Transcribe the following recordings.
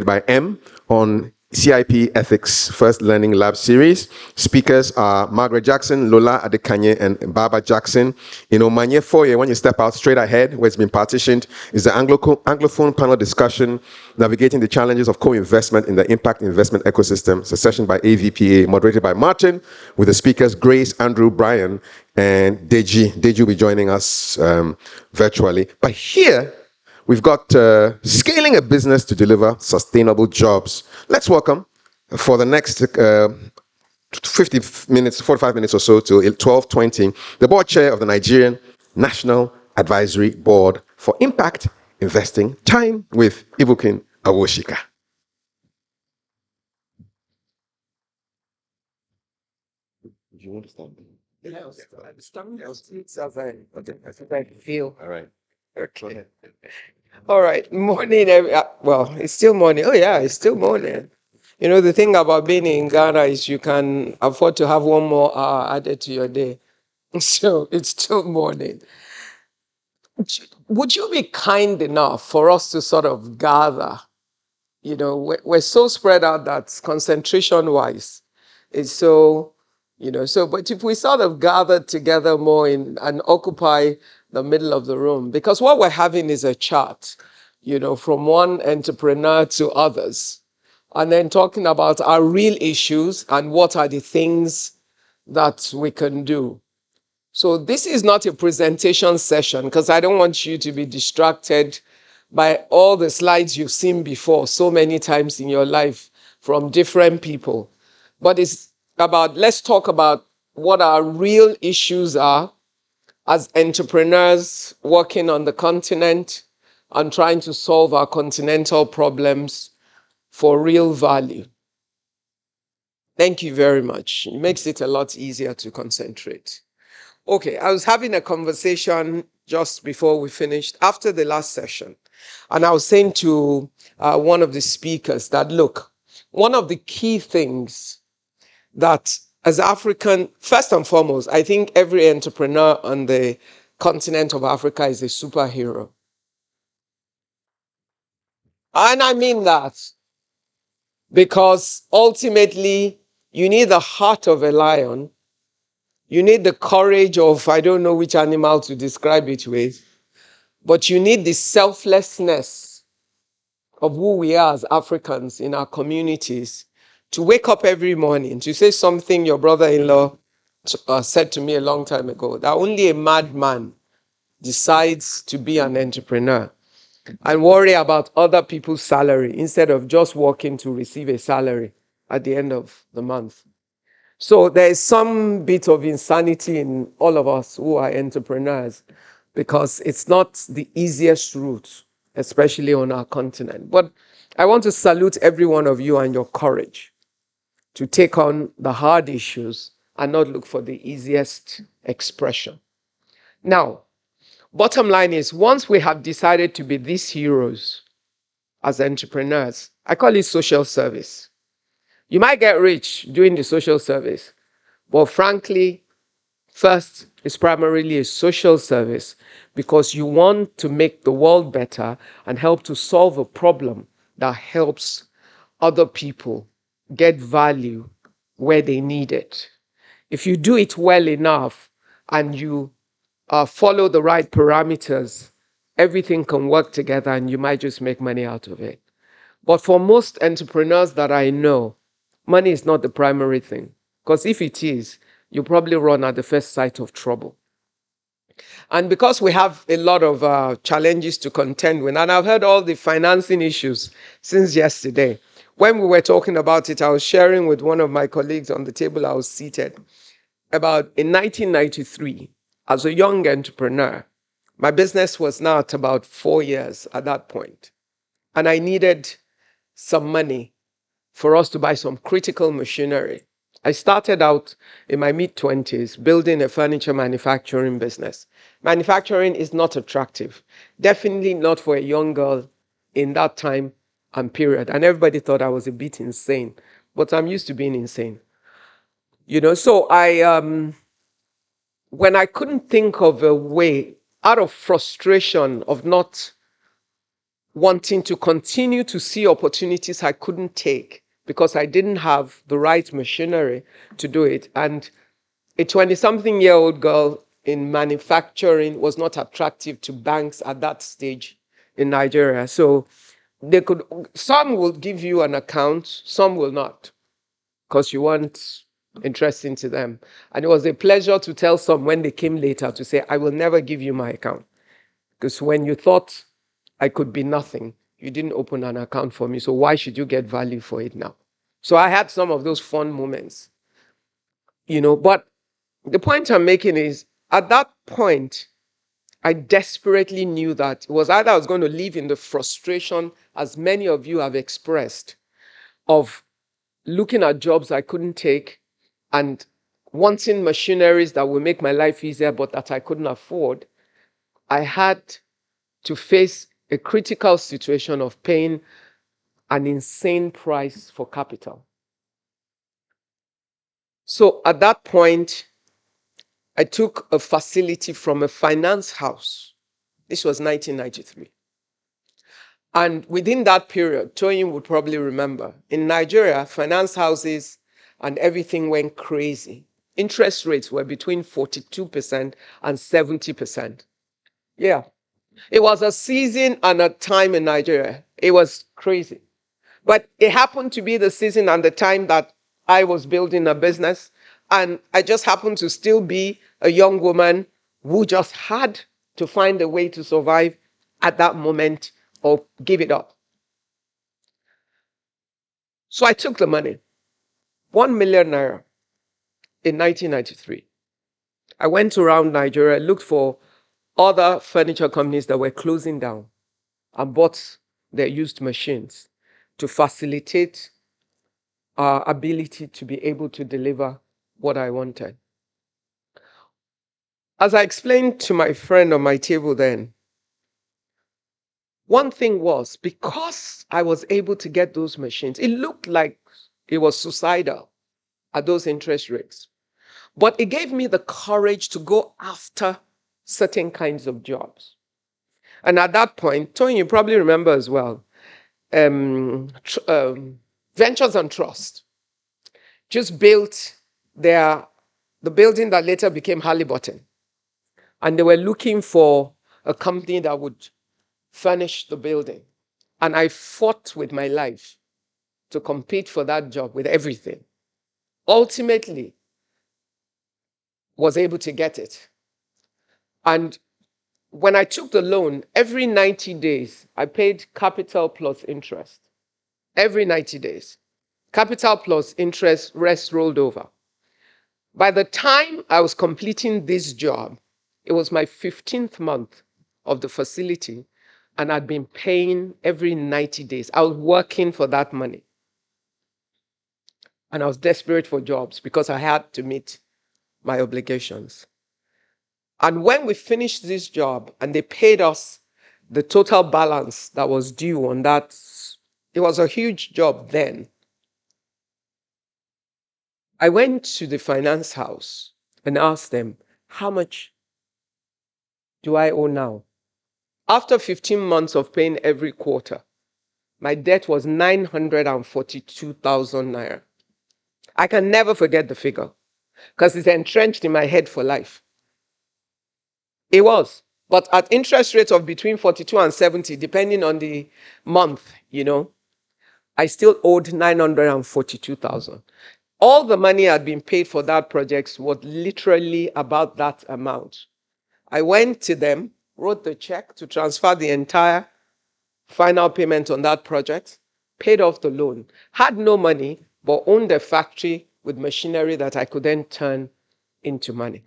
by M on CIP Ethics First Learning Lab Series. Speakers are Margaret Jackson, Lola Adekanye, and Barbara Jackson. Manye foyer, when you step out straight ahead, where it's been partitioned, is the Anglophone panel discussion, Navigating the Challenges of Co-Investment in the Impact Investment Ecosystem. It's a session by AVPA, moderated by Martin, with the speakers Grace, Andrew, Brian, and Deji. Deji will be joining us virtually. But here, we've got scaling a business to deliver sustainable jobs. Let's welcome for the next 50 minutes, 45 minutes or so till 12:20, the board chair of the Nigerian National Advisory Board for Impact Investing, time with Ibukun Awosika. Do you want to start? I feel. All right. Okay. All right. Morning. Well, it's still morning. Oh, yeah, it's still morning. The thing about being in Ghana is you can afford to have one more hour added to your day. So it's still morning. Would you be kind enough for us to sort of gather? We're so spread out that concentration-wise, it's so, but if we sort of gather together more and occupy the middle of the room, because what we're having is a chat, from one entrepreneur to others, and then talking about our real issues and what are the things that we can do. So this is not a presentation session because I don't want you to be distracted by all the slides you've seen before so many times in your life from different people. But it's about, let's talk about what our real issues are as entrepreneurs working on the continent and trying to solve our continental problems for real value. Thank you very much. It makes it a lot easier to concentrate. Okay, I was having a conversation just before we finished, after the last session, and I was saying to one of the speakers that, look, one of the key things that as African, first and foremost, I think every entrepreneur on the continent of Africa is a superhero. And I mean that because ultimately you need the heart of a lion. You need the courage of, I don't know which animal to describe it with, but you need the selflessness of who we are as Africans in our communities to wake up every morning, to say something your brother-in-law said to me a long time ago, that only a madman decides to be an entrepreneur and worry about other people's salary instead of just working to receive a salary at the end of the month. So there is some bit of insanity in all of us who are entrepreneurs because it's not the easiest route, especially on our continent. But I want to salute every one of you and your courage to take on the hard issues and not look for the easiest expression. Now, bottom line is, once we have decided to be these heroes as entrepreneurs, I call it social service. You might get rich doing the social service, but frankly, first, it's primarily a social service because you want to make the world better and help to solve a problem that helps other people get value where they need it. If you do it well enough and you follow the right parameters, everything can work together and you might just make money out of it. But for most entrepreneurs that I know, money is not the primary thing. Because if it is, you probably run at the first sight of trouble. And because we have a lot of challenges to contend with, and I've heard all the financing issues since yesterday. When we were talking about it, I was sharing with one of my colleagues on the table I was seated about in 1993, as a young entrepreneur, my business was now at about 4 years at that point. And I needed some money for us to buy some critical machinery. I started out in my mid-20s building a furniture manufacturing business. Manufacturing is not attractive, definitely not for a young girl in that time and period. And everybody thought I was a bit insane, but I'm used to being insane. So when I couldn't think of a way out of frustration of not wanting to continue to see opportunities I couldn't take because I didn't have the right machinery to do it. And a 20-something-year-old girl in manufacturing was not attractive to banks at that stage in Nigeria. So some will give you an account, some will not, because you weren't interesting to them. And it was a pleasure to tell some when they came later to say, I will never give you my account. Because when you thought I could be nothing, you didn't open an account for me. So why should you get value for it now? So I had some of those fun moments, but the point I'm making is at that point, I desperately knew that it was either I was going to live in the frustration, as many of you have expressed, of looking at jobs I couldn't take and wanting machineries that would make my life easier, but that I couldn't afford. I had to face a critical situation of paying an insane price for capital. So at that point, I took a facility from a finance house. This was 1993. And within that period, Toyin would probably remember, in Nigeria, finance houses and everything went crazy. Interest rates were between 42% and 70%. Yeah. It was a season and a time in Nigeria. It was crazy. But it happened to be the season and the time that I was building a business. And I just happened to still be a young woman who just had to find a way to survive at that moment or give it up. So I took the money, 1 million naira in 1993. I went around Nigeria, looked for other furniture companies that were closing down and bought their used machines to facilitate our ability to be able to deliver what I wanted. As I explained to my friend on my table then, one thing was because I was able to get those machines, it looked like it was suicidal at those interest rates. But it gave me the courage to go after certain kinds of jobs. And at that point, Tony, you probably remember as well, Ventures and Trust just built the building that later became Halliburton. And they were looking for a company that would furnish the building. And I fought with my life to compete for that job with everything. Ultimately, was able to get it. And when I took the loan, every 90 days, I paid capital plus interest. Every 90 days. Capital plus interest, rest rolled over. By the time I was completing this job, it was my 15th month of the facility, and I'd been paying every 90 days. I was working for that money. And I was desperate for jobs because I had to meet my obligations. And when we finished this job and they paid us the total balance that was due on that, it was a huge job then. I went to the finance house and asked them, how much do I owe now? After 15 months of paying every quarter, my debt was 942,000 naira. I can never forget the figure because it's entrenched in my head for life. It was. But at interest rates of between 42 and 70, depending on the month, I still owed 942,000. All the money had been paid for that project was literally about that amount. I went to them, wrote the check to transfer the entire final payment on that project, paid off the loan, had no money, but owned a factory with machinery that I could then turn into money.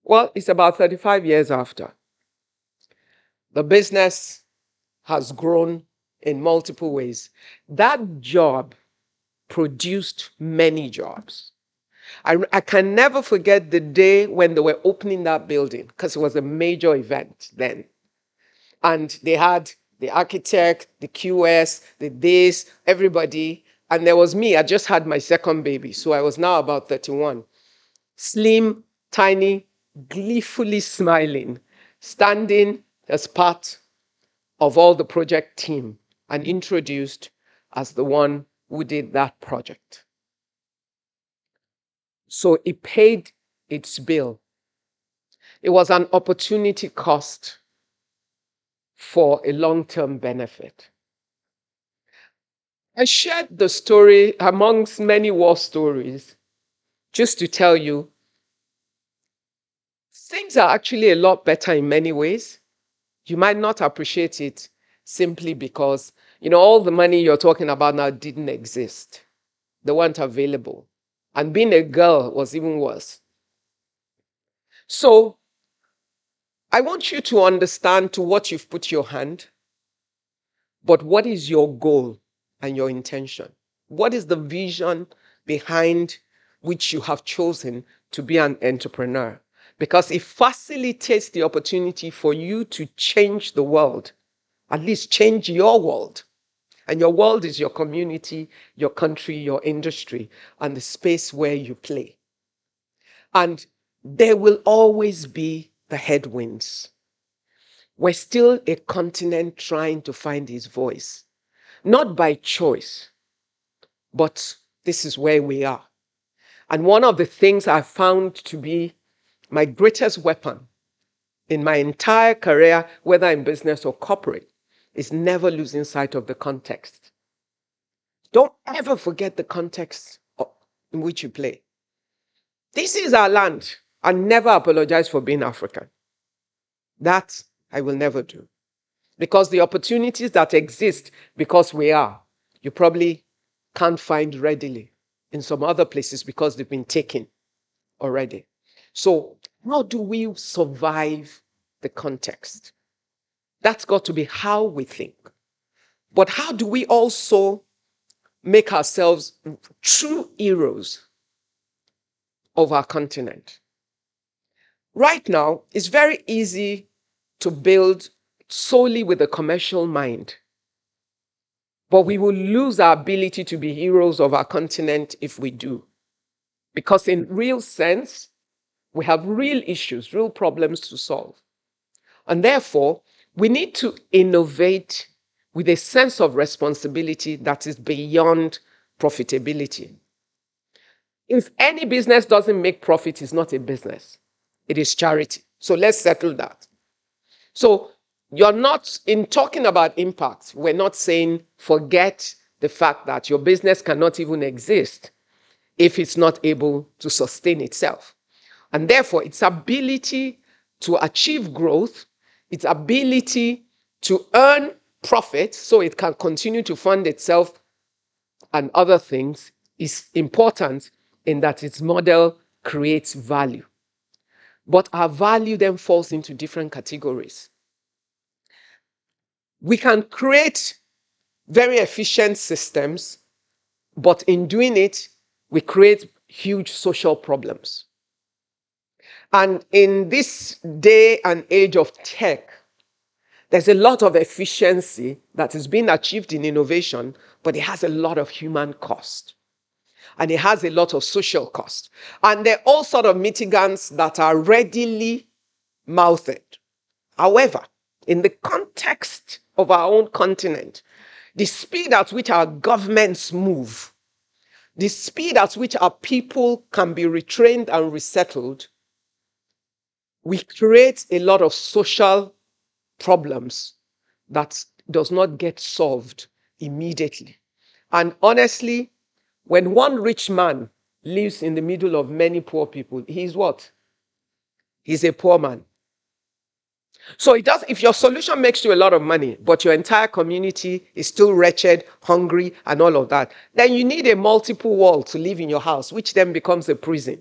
Well, it's about 35 years after. The business has grown in multiple ways. That job produced many jobs. I can never forget the day when they were opening that building because it was a major event then. And they had the architect, the QS, the this, everybody. And there was me. I just had my second baby. So I was now about 31. Slim, tiny, gleefully smiling, standing as part of all the project team and introduced as the one who did that project. So it paid its bill. It was an opportunity cost for a long-term benefit. I shared the story amongst many war stories just to tell you things are actually a lot better in many ways. You might not appreciate it simply because, all the money you're talking about now didn't exist. They weren't available. And being a girl was even worse. So I want you to understand to what you've put your hand, but what is your goal and your intention? What is the vision behind which you have chosen to be an entrepreneur? Because it facilitates the opportunity for you to change the world, at least change your world. And your world is your community, your country, your industry, and the space where you play. And there will always be the headwinds. We're still a continent trying to find its voice, not by choice, but this is where we are. And one of the things I found to be my greatest weapon in my entire career, whether in business or corporate, is never losing sight of the context. Don't ever forget the context in which you play. This is our land, and never apologize for being African. That I will never do. Because the opportunities that exist because we are, you probably can't find readily in some other places because they've been taken already. So how do we survive the context? That's got to be how we think. But how do we also make ourselves true heroes of our continent? Right now, it's very easy to build solely with a commercial mind. But we will lose our ability to be heroes of our continent if we do. Because in real sense, we have real issues, real problems to solve. And therefore, we need to innovate with a sense of responsibility that is beyond profitability. If any business doesn't make profit, it's not a business. It is charity. So let's settle that. So you're not, in talking about impact, we're not saying forget the fact that your business cannot even exist if it's not able to sustain itself. And therefore, its ability to achieve growth, its ability to earn profit so it can continue to fund itself and other things is important in that its model creates value. But our value then falls into different categories. We can create very efficient systems, but in doing it, we create huge social problems. And in this day and age of tech, there's a lot of efficiency that is being achieved in innovation, but it has a lot of human cost. And it has a lot of social cost. And there are all sort of mitigants that are readily mouthed. However, in the context of our own continent, the speed at which our governments move, the speed at which our people can be retrained and resettled, we create a lot of social problems that does not get solved immediately. And honestly, when one rich man lives in the middle of many poor people, he's what? He's a poor man. So it does, if your solution makes you a lot of money, but your entire community is still wretched, hungry, and all of that, then you need a multiple wall to live in your house, which then becomes a prison.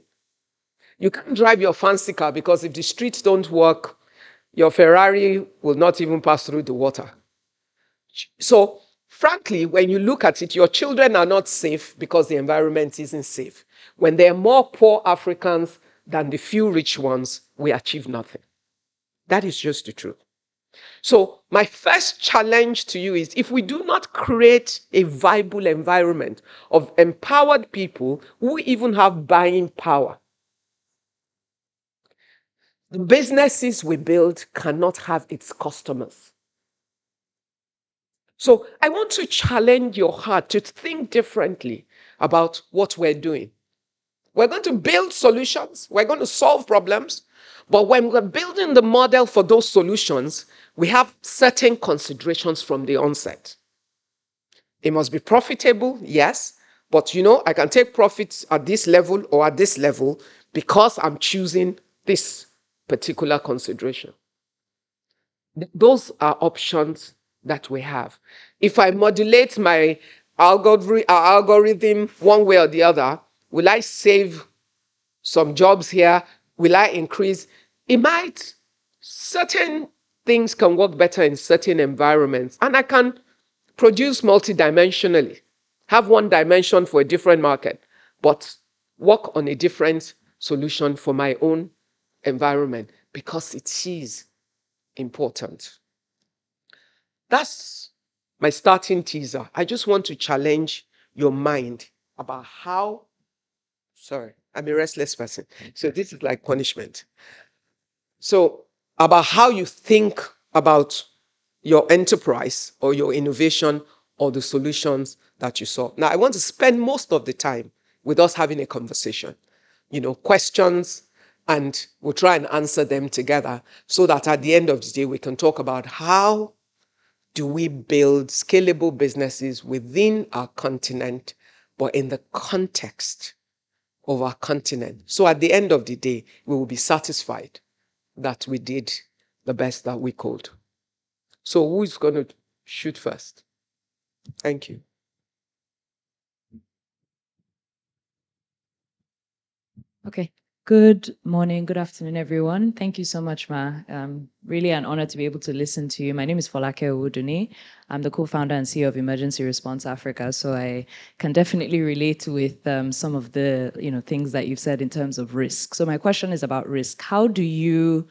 You can't drive your fancy car because if the streets don't work, your Ferrari will not even pass through the water. So frankly, when you look at it, your children are not safe because the environment isn't safe. When there are more poor Africans than the few rich ones, we achieve nothing. That is just the truth. So my first challenge to you is if we do not create a viable environment of empowered people who even have buying power, the businesses we build cannot have its customers. So I want to challenge your heart to think differently about what we're doing. We're going to build solutions, we're going to solve problems, but when we're building the model for those solutions, we have certain considerations from the onset. It must be profitable, yes, but I can take profits at this level or at this level because I'm choosing this particular consideration. Those are options that we have. If I modulate my algorithm one way or the other, will I save some jobs here? Will I increase? It might. Certain things can work better in certain environments, and I can produce multidimensionally, have one dimension for a different market, but work on a different solution for my own environment because it is important. That's my starting teaser. I just want to challenge your mind about how, sorry, I'm a restless person. So this is like punishment. So, about how you think about your enterprise or your innovation or the solutions that you solve. Now, I want to spend most of the time with us having a conversation, questions, and we'll try and answer them together so that at the end of the day, we can talk about how do we build scalable businesses within our continent, but in the context of our continent. So at the end of the day, we will be satisfied that we did the best that we could. So who's going to shoot first? Thank you. Okay. Good morning, good afternoon, everyone. Thank you so much, Ma. Really an honor to be able to listen to you. My name is Folake Owodunni. I'm the co-founder and CEO of Emergency Response Africa. So I can definitely relate with some of the things that you've said in terms of risk. So my question is about risk. How do you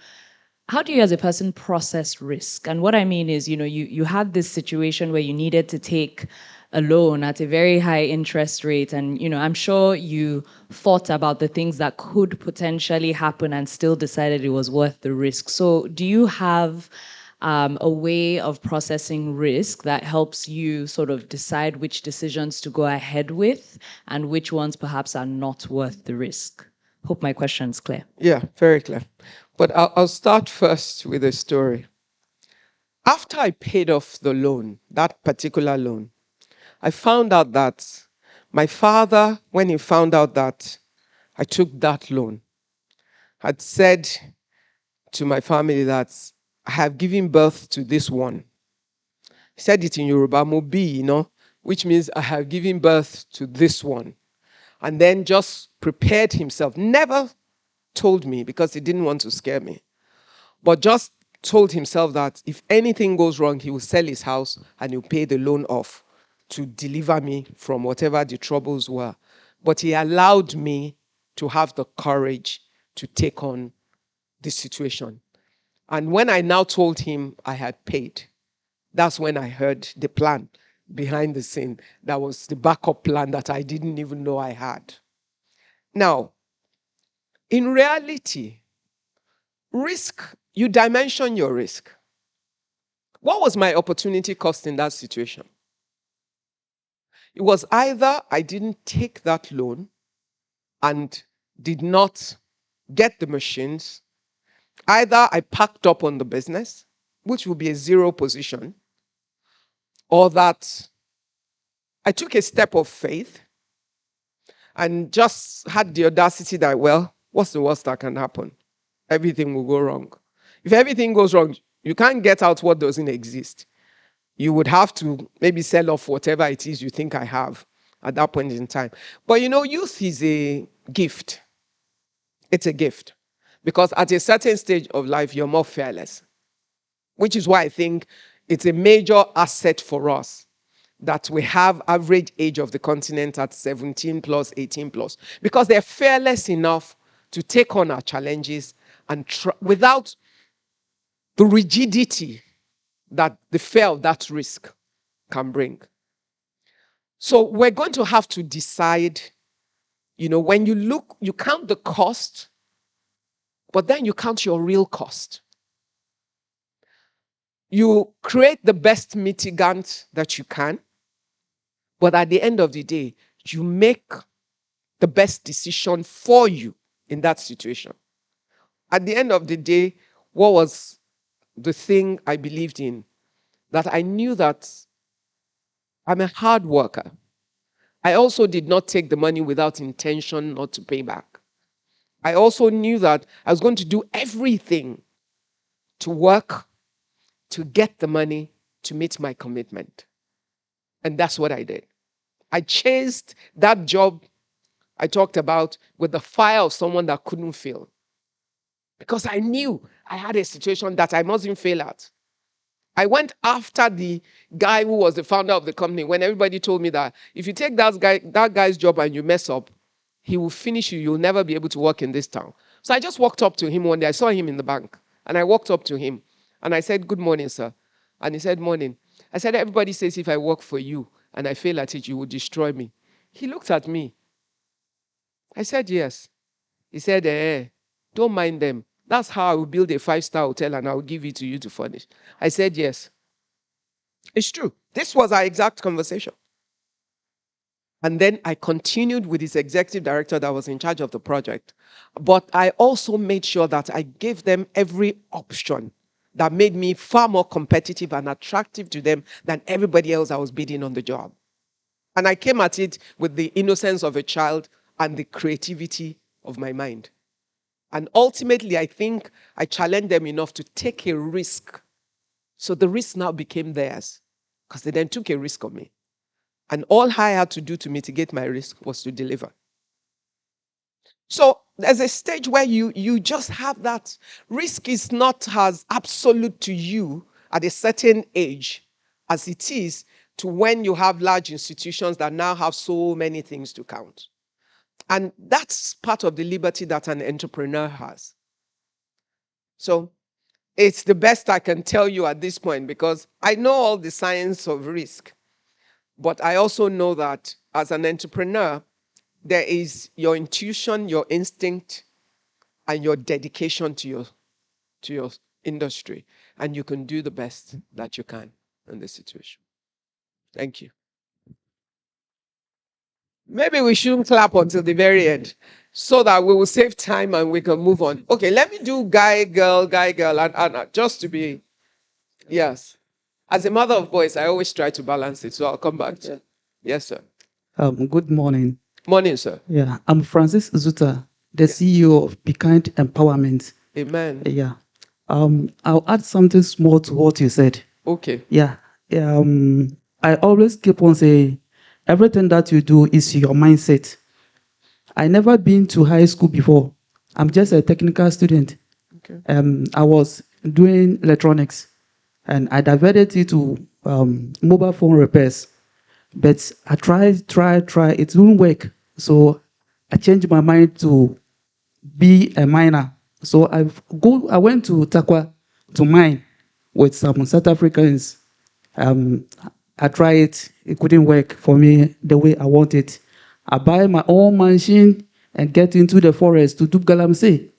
as a person process risk? And what I mean is, you had this situation where you needed to take a loan at a very high interest rate. And, I'm sure you thought about the things that could potentially happen and still decided it was worth the risk. So do you have a way of processing risk that helps you sort of decide which decisions to go ahead with and which ones perhaps are not worth the risk? Hope my question's clear. Yeah, very clear. But I'll start first with a story. After I paid off the loan, that particular loan, I found out that my father, when he found out that I took that loan, had said to my family that I have given birth to this one. He said it in Yoruba, Mobi, which means I have given birth to this one. And then just prepared himself, never told me because he didn't want to scare me, but just told himself that if anything goes wrong, he will sell his house and he'll pay the loan off to deliver me from whatever the troubles were. But he allowed me to have the courage to take on this situation. And when I now told him I had paid, that's when I heard the plan behind the scene. That was the backup plan that I didn't even know I had. Now, in reality, risk, you dimension your risk. What was my opportunity cost in that situation? It was either I didn't take that loan and did not get the machines, either I packed up on the business, which would be a zero position, or that I took a step of faith and just had the audacity that, well, what's the worst that can happen? Everything will go wrong. If everything goes wrong, you can't get out what doesn't exist. You would have to maybe sell off whatever it is you think I have at that point in time. But youth is a gift. It's a gift. Because at a certain stage of life, you're more fearless, which is why I think it's a major asset for us that we have average age of the continent at 17 plus, 18 plus, because they're fearless enough to take on our challenges and without the rigidity that the fear of that risk can bring. So we're going to have to decide, when you look, you count the cost, but then you count your real cost. You create the best mitigant that you can, but at the end of the day, you make the best decision for you in that situation. At the end of the day, what was the thing I believed in? That I knew that I'm a hard worker. I also did not take the money without intention not to pay back. I also knew that I was going to do everything to work, to get the money, to meet my commitment. And that's what I did. I chased that job I talked about with the fire of someone that couldn't fail. Because I knew I had a situation that I mustn't fail at. I went after the guy who was the founder of the company when everybody told me that if you take that guy's job and you mess up, he will finish you. You'll never be able to work in this town. So I just walked up to him one day. I saw him in the bank and I walked up to him and I said, "Good morning, sir." And he said, "Morning." I said, "Everybody says if I work for you and I fail at it, you will destroy me." He looked at me. I said, "Yes." He said, "Don't mind them. That's how I will build a 5-star hotel and I will give it to you to furnish." I said, "Yes." It's true. This was our exact conversation. And then I continued with his executive director that was in charge of the project. But I also made sure that I gave them every option that made me far more competitive and attractive to them than everybody else that was bidding on the job. And I came at it with the innocence of a child and the creativity of my mind. And ultimately, I think I challenged them enough to take a risk. So the risk now became theirs because they then took a risk on me. And all I had to do to mitigate my risk was to deliver. So there's a stage where you just have that. Risk is not as absolute to you at a certain age as it is to when you have large institutions that now have so many things to count. And that's part of the liberty that an entrepreneur has. So it's the best I can tell you at this point because I know all the science of risk. But I also know that as an entrepreneur, there is your intuition, your instinct, and your dedication to your industry. And you can do the best that you can in this situation. Thank you. Maybe we shouldn't clap until the very end so that we will save time and we can move on. Okay, let me do guy, girl, and just to be, yes. As a mother of boys, I always try to balance it. So I'll come back to Yes, sir. Good morning. Morning, sir. Yeah, I'm Francis Zuta, the CEO of Be Kind Empowerment. Amen. Yeah. I'll add something small to what you said. Okay. Yeah. I always keep on saying everything that you do is your mindset. I never been to high school before. I'm just a technical student. Okay. I was doing electronics and I diverted it to mobile phone repairs. But I tried, it didn't work. So I changed my mind to be a miner. So I went to Takwa to mine with some South Africans. I tried it couldn't work for me the way I want it. I buy my own machine and get into the forest to do galamsey.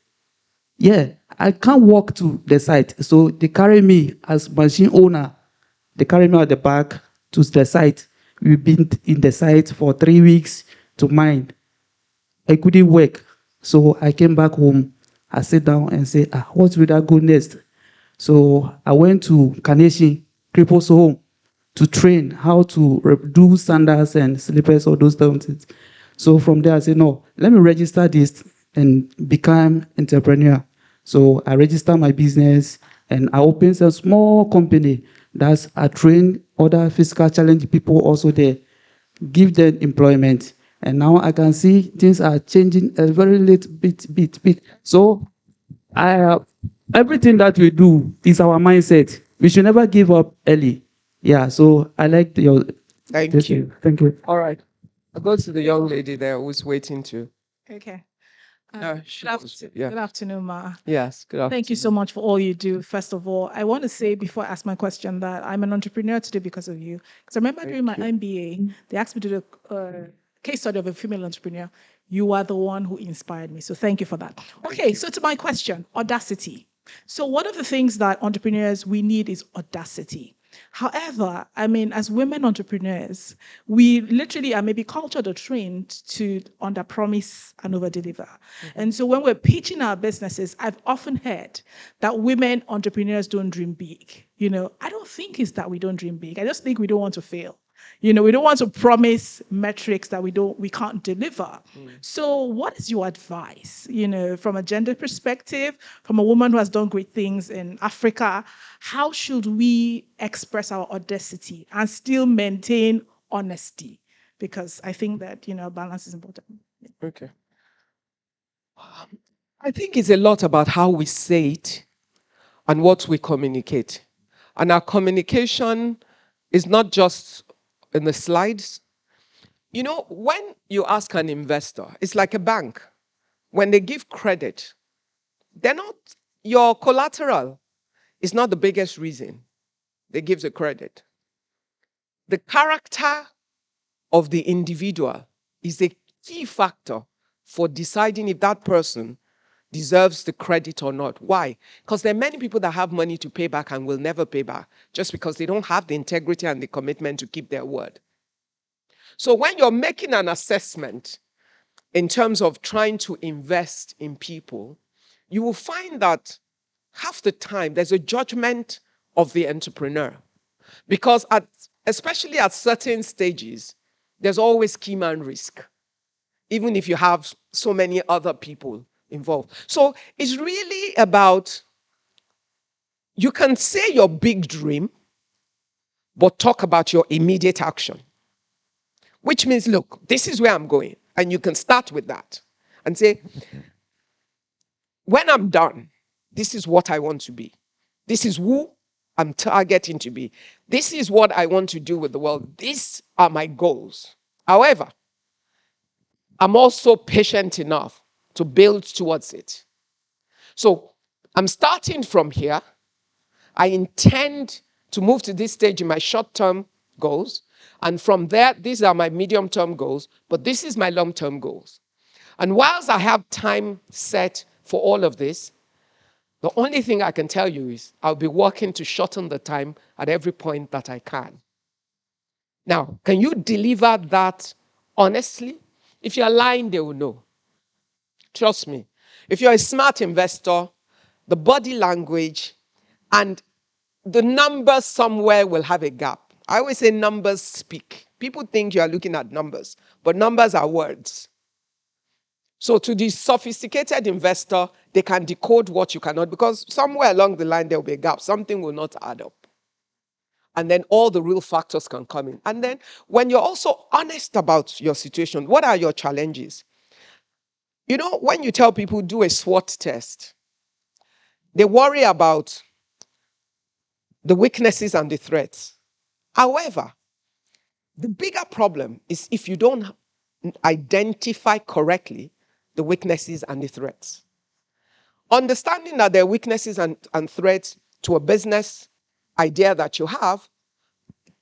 Yeah, I can't walk to the site. So they carry me as machine owner. They carry me at the back to the site. We've been in the site for 3 weeks to mine. I couldn't work. So I came back home. I sit down and say, what will I go next? So I went to Carnation, Cripples Home, to train how to do sandals and slippers, all those things. So from there, I said, no, let me register this and become entrepreneur. So I register my business and I opened a small company that's I train other physical challenge people also there, give them employment. And now I can see things are changing a very little bit. So everything that we do is our mindset. We should never give up early. Yeah, so I like your. Thank you. Thank you. All right. I'll go to the young lady there who's waiting to. Okay. Yeah. Good afternoon, Ma. Yes. Good afternoon. Thank you so much for all you do. First of all, I want to say before I ask my question that I'm an entrepreneur today because of you. Because I remember during my MBA, they asked me to do a case study of a female entrepreneur. You are the one who inspired me. So thank you for that. Okay, so to my question, audacity. So one of the things that entrepreneurs we need is audacity. However, I mean, as women entrepreneurs, we literally are maybe cultured or trained to under promise and over deliver. And so when we're pitching our businesses, I've often heard that women entrepreneurs don't dream big. I don't think it's that we don't dream big. I just think we don't want to fail. We don't want to promise metrics that we can't deliver. So what is your advice, from a gender perspective, from a woman who has done great things in Africa? How should we express our audacity and still maintain honesty? Because I think that, balance is important. Okay. I think it's a lot about how we say it and what we communicate. And our communication is not just in the slides. When you ask an investor, it's like a bank. When they give credit, they're not, your collateral is not the biggest reason they give the credit. The character of the individual is a key factor for deciding if that person deserves the credit or not. Why? Because there are many people that have money to pay back and will never pay back just because they don't have the integrity and the commitment to keep their word. So when you're making an assessment in terms of trying to invest in people, you will find that half the time there's a judgment of the entrepreneur. Because especially at certain stages, there's always key man risk, even if you have so many other people involved. So it's really about, you can say your big dream, but talk about your immediate action. Which means, look, this is where I'm going. And you can start with that and say, when I'm done, this is what I want to be. This is who I'm targeting to be. This is what I want to do with the world. These are my goals. However, I'm also patient enough to build towards it. So I'm starting from here. I intend to move to this stage in my short-term goals. And from there, these are my medium-term goals, but this is my long-term goals. And whilst I have time set for all of this, the only thing I can tell you is I'll be working to shorten the time at every point that I can. Now, can you deliver that honestly? If you're lying, they will know. Trust me. If you're a smart investor, the body language and the numbers somewhere will have a gap. I always say numbers speak. People think you are looking at numbers, but numbers are words. So to the sophisticated investor, they can decode what you cannot, because somewhere along the line there will be a gap. Something will not add up. And then all the real factors can come in. And then when you're also honest about your situation, what are your challenges? When you tell people do a SWOT test, they worry about the weaknesses and the threats. However, the bigger problem is if you don't identify correctly the weaknesses and the threats. Understanding that there are weaknesses and threats to a business idea that you have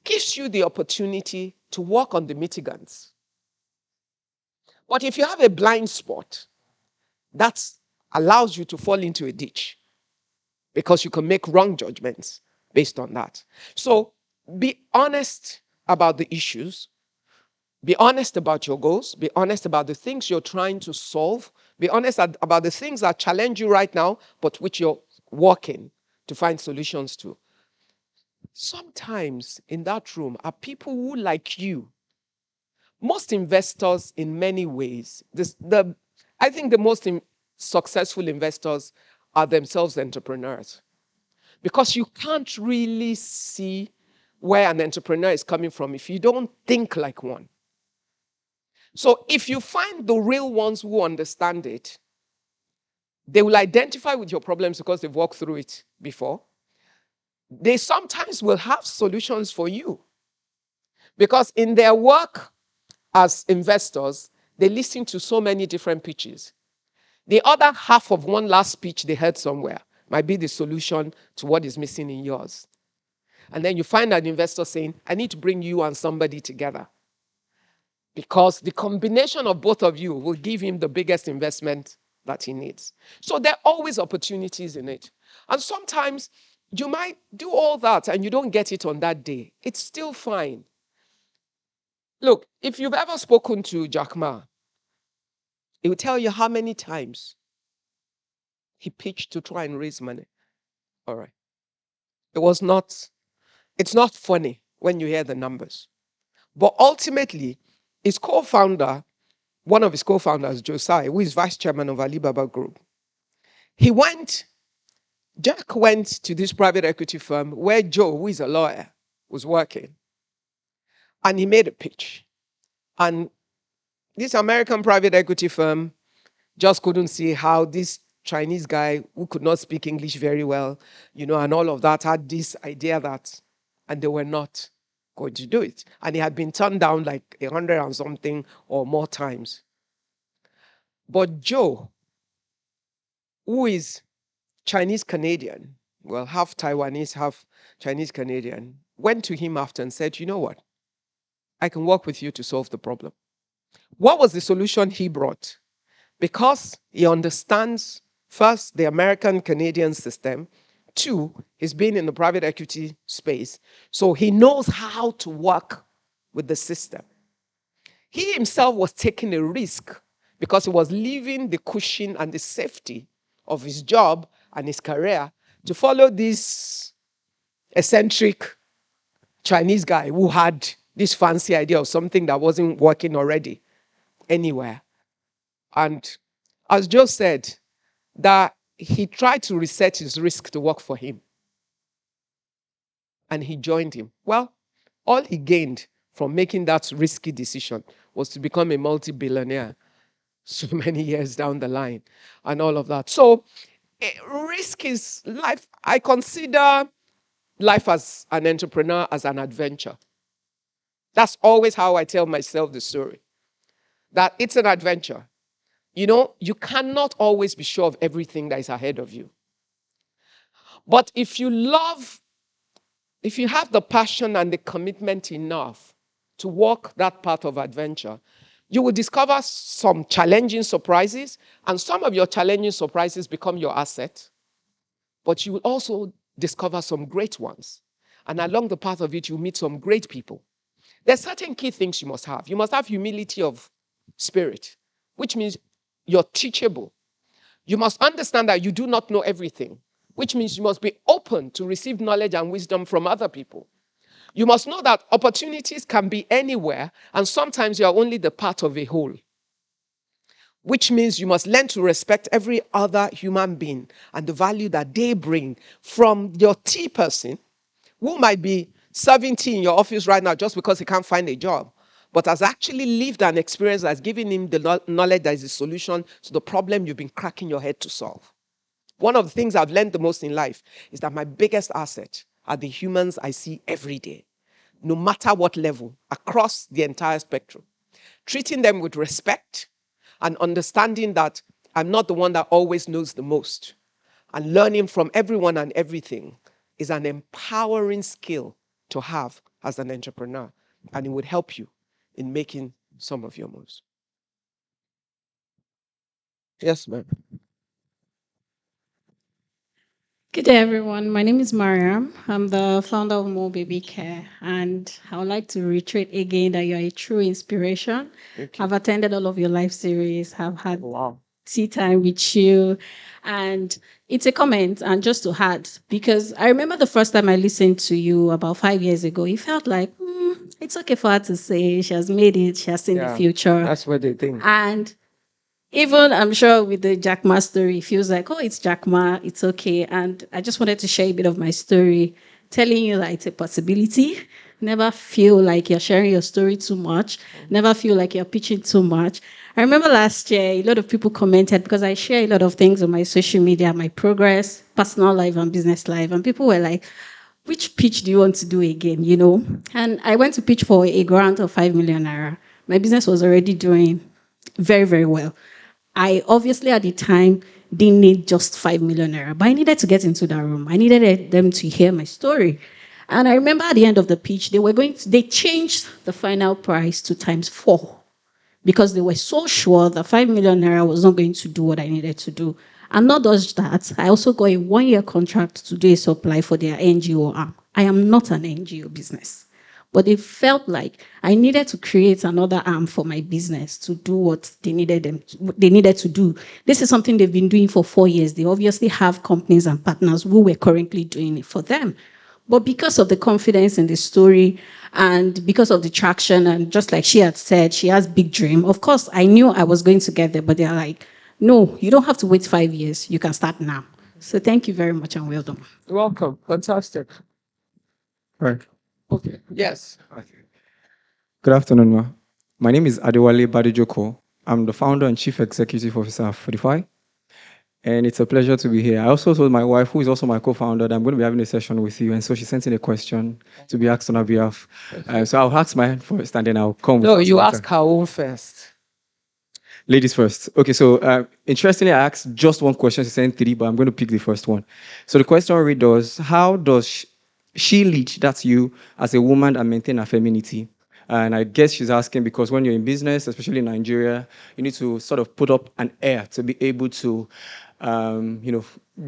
gives you the opportunity to work on the mitigants. But if you have a blind spot, that allows you to fall into a ditch because you can make wrong judgments based on that. So be honest about the issues. Be honest about your goals. Be honest about the things you're trying to solve. Be honest about the things that challenge you right now, but which you're working to find solutions to. Sometimes in that room are people who, like you, most investors in many ways, I think the most successful investors are themselves entrepreneurs. Because you can't really see where an entrepreneur is coming from if you don't think like one. So if you find the real ones who understand it, they will identify with your problems because they've walked through it before. They sometimes will have solutions for you. Because in their work as investors, they listen to so many different pitches. The other half of one last pitch they heard somewhere might be the solution to what is missing in yours. And then you find an investor saying, I need to bring you and somebody together. Because the combination of both of you will give him the biggest investment that he needs. So there are always opportunities in it. And sometimes you might do all that and you don't get it on that day. It's still fine. Look, if you've ever spoken to Jack Ma, he will tell you how many times he pitched to try and raise money. All right. It's not funny when you hear the numbers. But ultimately, his co-founder, one of his co-founders, Josiah, who is vice chairman of Alibaba Group, Jack went to this private equity firm where Joe, who is a lawyer, was working. And he made a pitch. And this American private equity firm just couldn't see how this Chinese guy who could not speak English very well, and all of that, had this idea that, and they were not going to do it. And he had been turned down like 100 and something or more times. But Joe, who is Chinese Canadian, well, half Taiwanese, half Chinese Canadian, went to him after and said, you know what? I can work with you to solve the problem. What was the solution he brought? Because he understands, first, the American Canadian system. Two, he's been in the private equity space. So he knows how to work with the system. He himself was taking a risk because he was leaving the cushion and the safety of his job and his career to follow this eccentric Chinese guy who had this fancy idea of something that wasn't working already anywhere. And as Joe said, that he tried to reset his risk to work for him. And he joined him. Well, all he gained from making that risky decision was to become a multi-billionaire so many years down the line and all of that. So risk is life. I consider life as an entrepreneur as an adventure. That's always how I tell myself the story, that it's an adventure. You cannot always be sure of everything that is ahead of you. But if you have the passion and the commitment enough to walk that path of adventure, you will discover some challenging surprises, and some of your challenging surprises become your asset. But you will also discover some great ones. And along the path of it, you'll meet some great people. There's certain key things you must have. You must have humility of spirit, which means you're teachable. You must understand that you do not know everything, which means you must be open to receive knowledge and wisdom from other people. You must know that opportunities can be anywhere, and sometimes you are only the part of a whole, which means you must learn to respect every other human being and the value that they bring, from your tea person, who might be serving tea in your office right now just because he can't find a job, but has actually lived an experience that's given him the knowledge that is the solution to the problem you've been cracking your head to solve. One of the things I've learned the most in life is that my biggest asset are the humans I see every day, no matter what level, across the entire spectrum. Treating them with respect and understanding that I'm not the one that always knows the most, and learning from everyone and everything is an empowering skill to have as an entrepreneur, and it would help you in making some of your moves. Yes, ma'am. Good day, everyone. My name is Mariam. I'm the founder of Mo Baby Care, and I would like to reiterate again that you're a true inspiration. I've attended all of your live series. I've had tea time with you, and it's a comment. And just to add, because I remember the first time I listened to you about 5 years ago, it felt like it's okay for her to say she has made it, she has seen the future. That's what they think. And even I'm sure with the Jack Ma story, it feels like, oh, it's Jack Ma, it's okay. And I just wanted to share a bit of my story, telling you that it's a possibility. Never feel like you're sharing your story too much. Never feel like you're pitching too much. I remember last year, a lot of people commented because I share a lot of things on my social media, my progress, personal life and business life. And people were like, which pitch do you want to do again, And I went to pitch for a grant of 5 million naira. My business was already doing very, very well. I obviously at the time didn't need just 5 million naira, but I needed to get into that room. I needed them to hear my story. And I remember at the end of the pitch, they changed the final price to times 4. because they were so sure that 5 million naira was not going to do what I needed to do. And not just that, I also got a 1-year contract to do a supply for their NGO arm. I am not an NGO business, but it felt like I needed to create another arm for my business to do what they needed to do. This is something they've been doing for 4 years. They obviously have companies and partners who were currently doing it for them. But because of the confidence in the story and because of the traction, and just like she had said, she has big dream. Of course, I knew I was going to get there, but they're like, no, you don't have to wait 5 years. You can start now. So thank you very much and well done. Welcome. Fantastic. Right. Okay. Yes. Good afternoon, ma. My name is Adewale Badejoko. I'm the founder and chief executive officer of Fortify, and it's a pleasure to be here. I also told my wife, who is also my co-founder, that I'm going to be having a session with you, and so she sent in a question to be asked on her behalf. So I'll ask my hand first, and then I'll come. No, with you later. ask her own first. Ladies first. Okay, so interestingly, I asked just one question. She sent 3, but I'm going to pick the first one. So the question read does, how does she lead, that's you, as a woman and maintain her femininity? And I guess she's asking because when you're in business, especially in Nigeria, you need to sort of put up an air to be able to,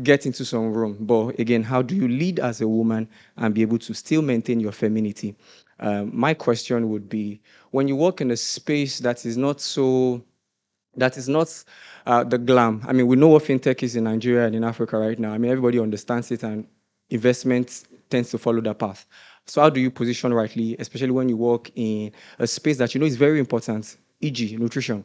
get into some room. But again, how do you lead as a woman and be able to still maintain your femininity? My question would be, when you work in a space that is not the glam. I mean, we know what fintech is in Nigeria and in Africa right now. I mean, everybody understands it, and investment tends to follow that path. So how do you position rightly, especially when you work in a space that you know is very important, e.g., nutrition,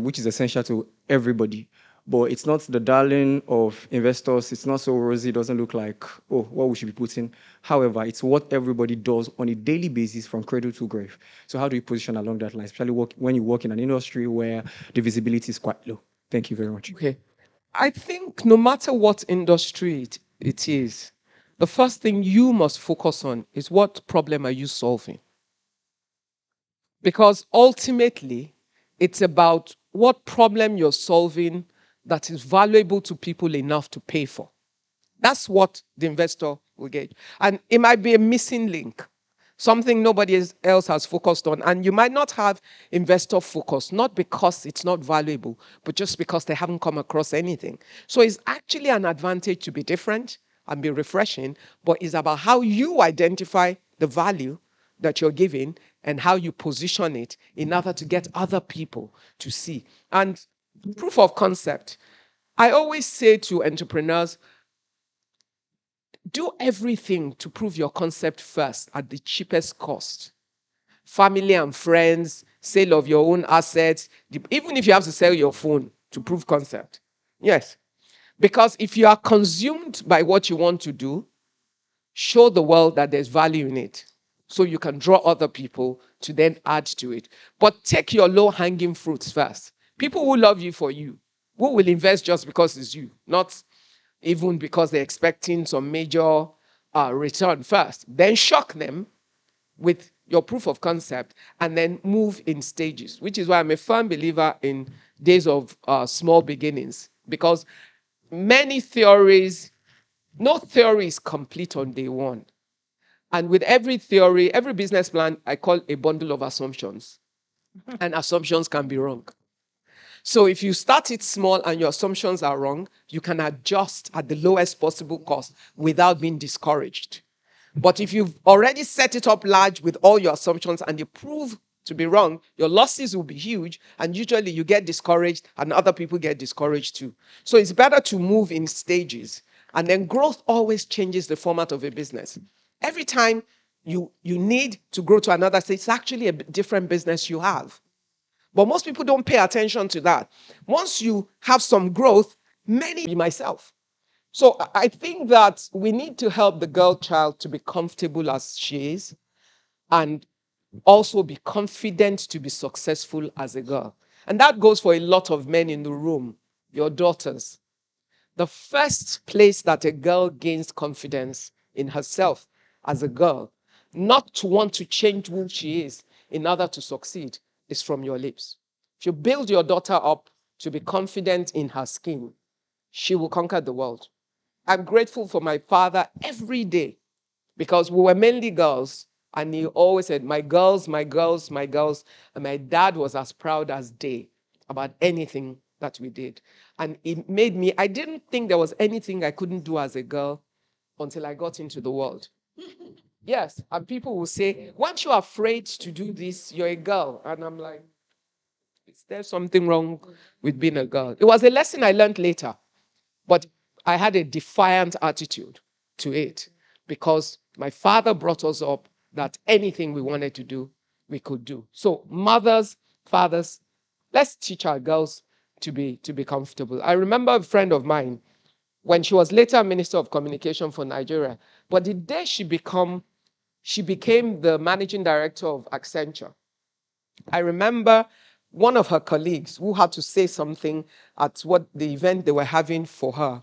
which is essential to everybody? But it's not the darling of investors. It's not so rosy. It doesn't look like, oh, what we should be putting. However, it's what everybody does on a daily basis from cradle to grave. So how do you position along that line, especially when you work in an industry where the visibility is quite low? Thank you very much. Okay. I think no matter what industry it is, the first thing you must focus on is what problem are you solving? Because ultimately, it's about what problem you're solving that is valuable to people enough to pay for. That's what the investor will get. And it might be a missing link, something nobody else has focused on. And you might not have investor focus, not because it's not valuable, but just because they haven't come across anything. So it's actually an advantage to be different and be refreshing, but it's about how you identify the value that you're giving and how you position it in order to get other people to see. And proof of concept. I always say to entrepreneurs, do everything to prove your concept first at the cheapest cost. Family and friends, sale of your own assets, even if you have to sell your phone to prove concept. Yes. Because if you are consumed by what you want to do, show the world that there's value in it. So you can draw other people to then add to it. But take your low-hanging fruits first. People who love you for you, who will invest just because it's you, not even because they're expecting some major return first. Then shock them with your proof of concept and then move in stages, which is why I'm a firm believer in days of small beginnings, because many theories, no theory is complete on day one. And with every theory, every business plan, I call a bundle of assumptions. And assumptions can be wrong. So if you start it small and your assumptions are wrong, you can adjust at the lowest possible cost without being discouraged. But if you've already set it up large with all your assumptions and you prove to be wrong, your losses will be huge, and usually you get discouraged and other people get discouraged too. So it's better to move in stages, and then growth always changes the format of a business. Every time you need to grow to another stage, it's actually a different business you have. But most people don't pay attention to that. Once you have some growth, many myself. So I think that we need to help the girl child to be comfortable as she is and also be confident to be successful as a girl. And that goes for a lot of men in the room, your daughters. The first place that a girl gains confidence in herself as a girl, not to want to change who she is in order to succeed, is from your lips. If you build your daughter up to be confident in her skin, she will conquer the world. I'm grateful for my father every day because we were mainly girls. And he always said, my girls, my girls, my girls. And my dad was as proud as they about anything that we did. And it made me, I didn't think there was anything I couldn't do as a girl until I got into the world. Yes, and people will say, weren't you afraid to do this? You're a girl. And I'm like, is there something wrong with being a girl? It was a lesson I learned later, but I had a defiant attitude to it because my father brought us up that anything we wanted to do, we could do. So mothers, fathers, let's teach our girls to be comfortable. I remember a friend of mine when she was later Minister of Communication for Nigeria, but the day she became the managing director of Accenture, I remember one of her colleagues who had to say something at what the event they were having for her.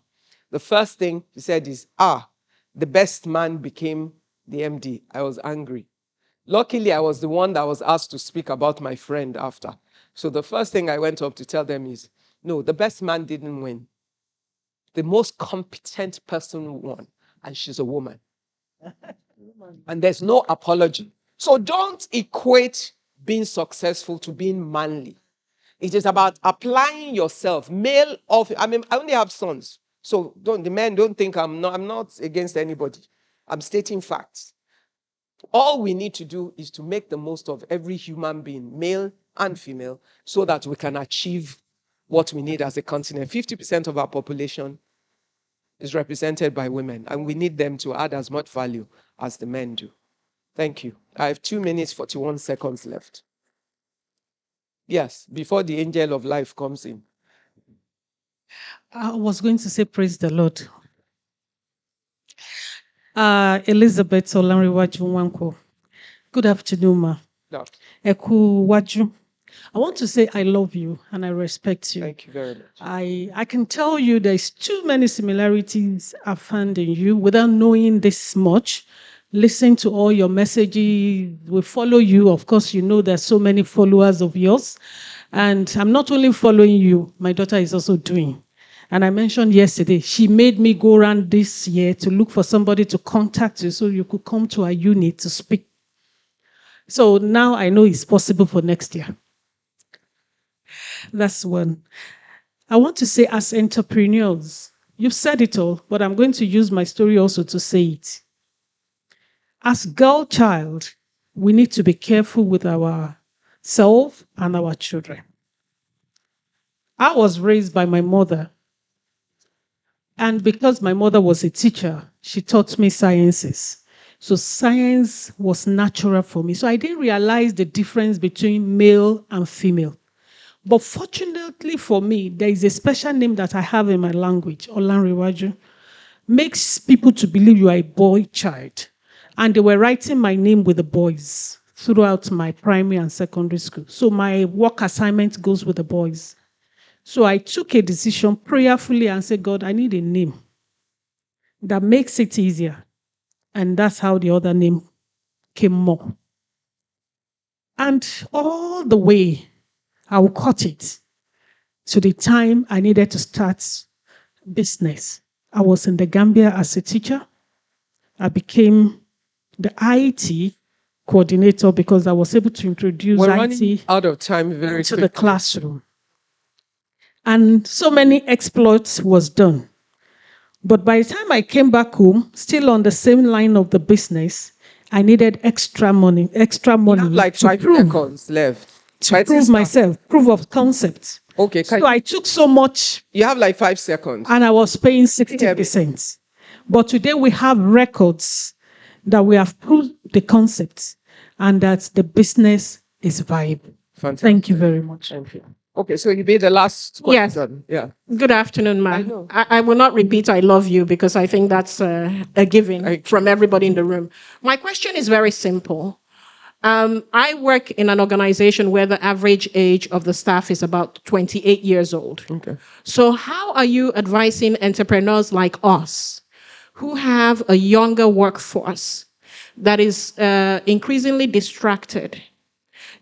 The first thing she said is, the best man became the MD. I was angry. Luckily, I was the one that was asked to speak about my friend after. So the first thing I went up to tell them is, no, the best man didn't win. The most competent person won, and she's a woman. And there's no apology. So don't equate being successful to being manly. It is about applying yourself. I only have sons. So the men don't think I'm not against anybody. I'm stating facts. All we need to do is to make the most of every human being, male and female, so that we can achieve what we need as a continent. 50% of our population is represented by women, and we need them to add as much value as the men do. Thank you. I have 2 minutes, 41 seconds left. Yes, before the angel of life comes in. I was going to say, praise the Lord. Elizabeth Olanrewaju Nwankwo. Good afternoon, ma. No. Eku Waju. I want to say I love you and I respect you. Thank you very much. I can tell you there's too many similarities I found in you without knowing this much. Listen to all your messages. We follow you. Of course, you know there's so many followers of yours. And I'm not only following you, my daughter is also doing. And I mentioned yesterday, she made me go around this year to look for somebody to contact you so you could come to our unit to speak. So now I know it's possible for next year. That's one. I want to say, as entrepreneurs, you've said it all, but I'm going to use my story also to say it. As girl child, we need to be careful with ourselves and our children. I was raised by my mother. And because my mother was a teacher, she taught me sciences. So science was natural for me. So I didn't realize the difference between male and female. But fortunately for me, there is a special name that I have in my language, Olanrewaju. Makes people to believe you are a boy child. And they were writing my name with the boys throughout my primary and secondary school. So my work assignment goes with the boys. So I took a decision prayerfully and said, God, I need a name that makes it easier. And that's how the other name came more. And all the way, I will cut it to the time I needed to start business. I was in the Gambia as a teacher. I became the IT coordinator because I was able to introduce We're IT running out of time very to quickly. the classroom. And so many exploits was done. But by the time I came back home, still on the same line of the business, I needed extra money. You have like 5 seconds left. To prove myself, proof of concept. Okay. So I took so much. You have like 5 seconds. And I was paying 60%. But today we have records that we have proved the concept and that the business is viable. Fantastic. Thank you very much. Thank you. Okay, so you be the last question. Yes. Yeah. Good afternoon, ma. I know. I will not repeat I love you because I think that's a given from everybody in the room. My question is very simple. I work in an organization where the average age of the staff is about 28 years old. Okay. So how are you advising entrepreneurs like us who have a younger workforce that is increasingly distracted?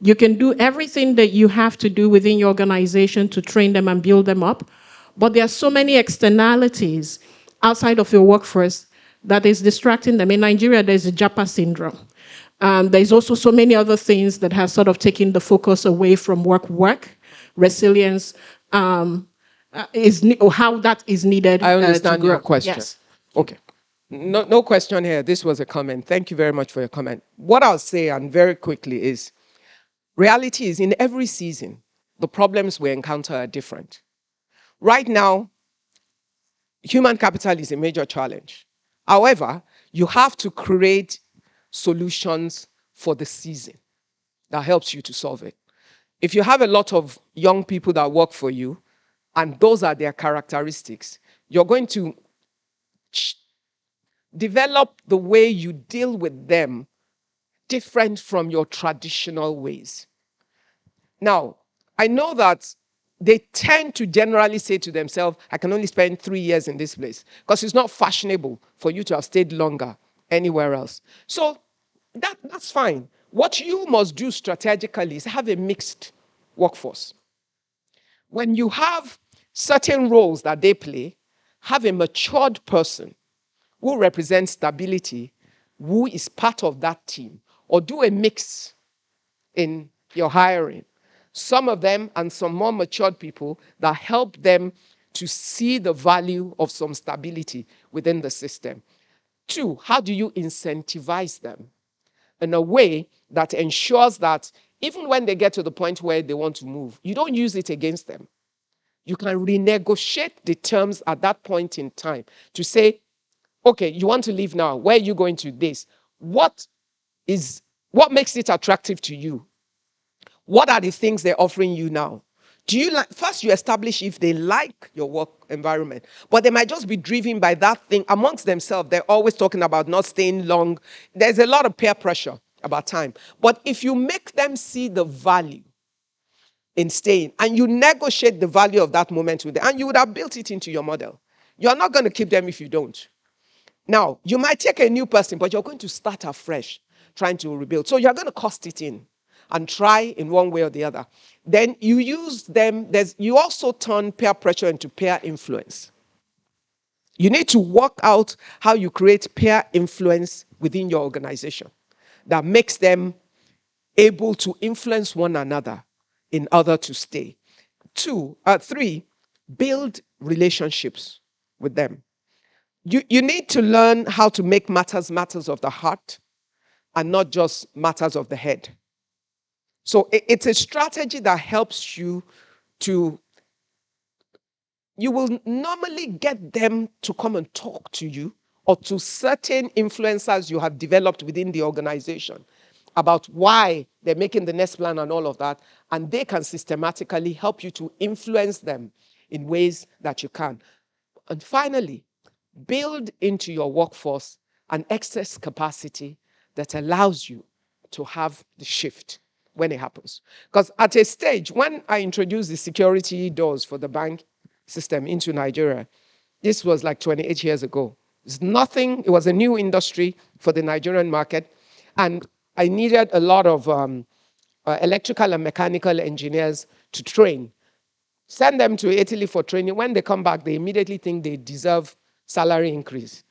You can do everything that you have to do within your organization to train them and build them up, but there are so many externalities outside of your workforce that is distracting them. In Nigeria, there's a Japa syndrome. There's also so many other things that have sort of taken the focus away from work, resilience, or how that is needed I to understand grow. your question. Yes. Okay. No question here. This was a comment. Thank you very much for your comment. What I'll say, and very quickly, is reality is in every season, the problems we encounter are different. Right now, human capital is a major challenge. However, you have to create solutions for the season that helps you to solve it. If you have a lot of young people that work for you, and those are their characteristics, you're going to develop the way you deal with them different from your traditional ways. Now, I know that they tend to generally say to themselves, I can only spend 3 years in this place because it's not fashionable for you to have stayed longer anywhere else. So that's fine. What you must do strategically is have a mixed workforce. When you have certain roles that they play, have a matured person who represents stability, who is part of that team, or do a mix in your hiring. Some of them and some more matured people that help them to see the value of some stability within the system. 2, how do you incentivize them in a way that ensures that even when they get to the point where they want to move, you don't use it against them. You can renegotiate the terms at that point in time to say, okay, you want to leave now. Where are you going to this? What makes it attractive to you? What are the things they're offering you now? Do you like, first you establish if they like your work environment, but they might just be driven by that thing amongst themselves. They're always talking about not staying long. There's a lot of peer pressure about time. But if you make them see the value in staying and you negotiate the value of that moment with them, and you would have built it into your model. You're not going to keep them if you don't. Now, you might take a new person, but you're going to start afresh, trying to rebuild. So you're going to cost it in and try in one way or the other. Then you use them. You also turn peer pressure into peer influence. You need to work out how you create peer influence within your organization that makes them able to influence one another in order to stay. 3, build relationships with them. You need to learn how to make matters of the heart and not just matters of the head. So it's a strategy that helps you to, you will normally get them to come and talk to you or to certain influencers you have developed within the organization about why they're making the next plan and all of that. And they can systematically help you to influence them in ways that you can. And finally, build into your workforce an excess capacity that allows you to have the shift when it happens. Because at a stage, when I introduced the security doors for the bank system into Nigeria, this was like 28 years ago. It's nothing, it was a new industry for the Nigerian market. And I needed a lot of electrical and mechanical engineers to train. Send them to Italy for training. When they come back, they immediately think they deserve salary increase.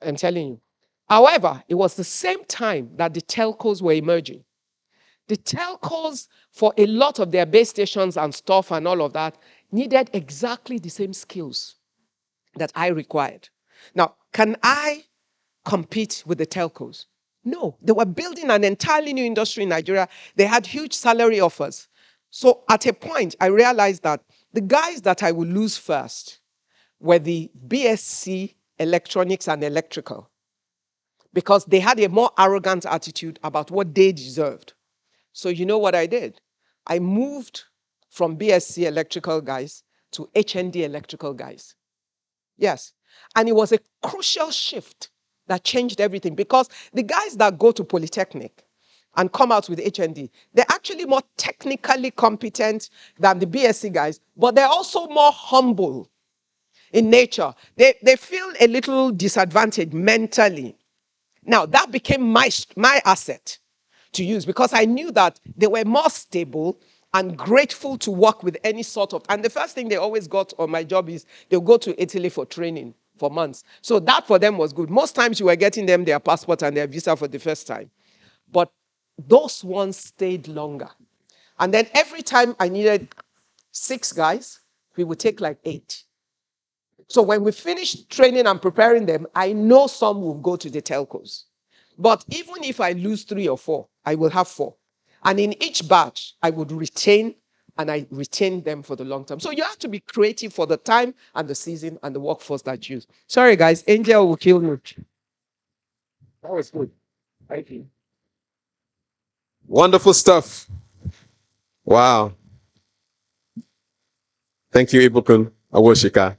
I'm telling you. However, it was the same time that the telcos were emerging. The telcos, for a lot of their base stations and stuff and all of that, needed exactly the same skills that I required. Now, can I compete with the telcos? No, they were building an entirely new industry in Nigeria. They had huge salary offers. So at a point, I realized that the guys that I would lose first were the BSc electronics and electrical, because they had a more arrogant attitude about what they deserved. So you know what I did? I moved from BSc electrical guys to HND electrical guys. Yes. And it was a crucial shift that changed everything, because the guys that go to Polytechnic and come out with HND, they're actually more technically competent than the BSc guys, but they're also more humble in nature. They feel a little disadvantaged mentally. Now, that became my asset to use, because I knew that they were more stable and grateful to work with any sort of, and the first thing they always got on my job is they'll go to Italy for training for months. So that for them was good. Most times you were getting them their passport and their visa for the first time. those ones stayed longer. And then every time I needed 6 guys, we would take like 8. So when we finish training and preparing them, I know some will go to the telcos. But even if I lose 3 or 4, I will have 4. And in each batch, I would retain, and I retain them for the long term. So you have to be creative for the time and the season and the workforce that you use. Sorry, guys, Angel will kill me. That was good. Thank you. Wonderful stuff. Wow. Thank you, Ibukun Awosika.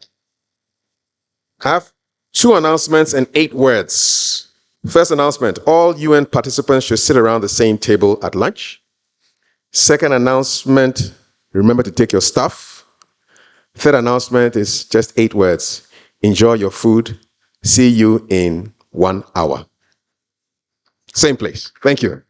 I have 2 announcements and 8 words. First announcement, all UN participants should sit around the same table at lunch. Second announcement, remember to take your stuff. Third announcement is just 8 words. Enjoy your food. See you in 1 hour. Same place. Thank you.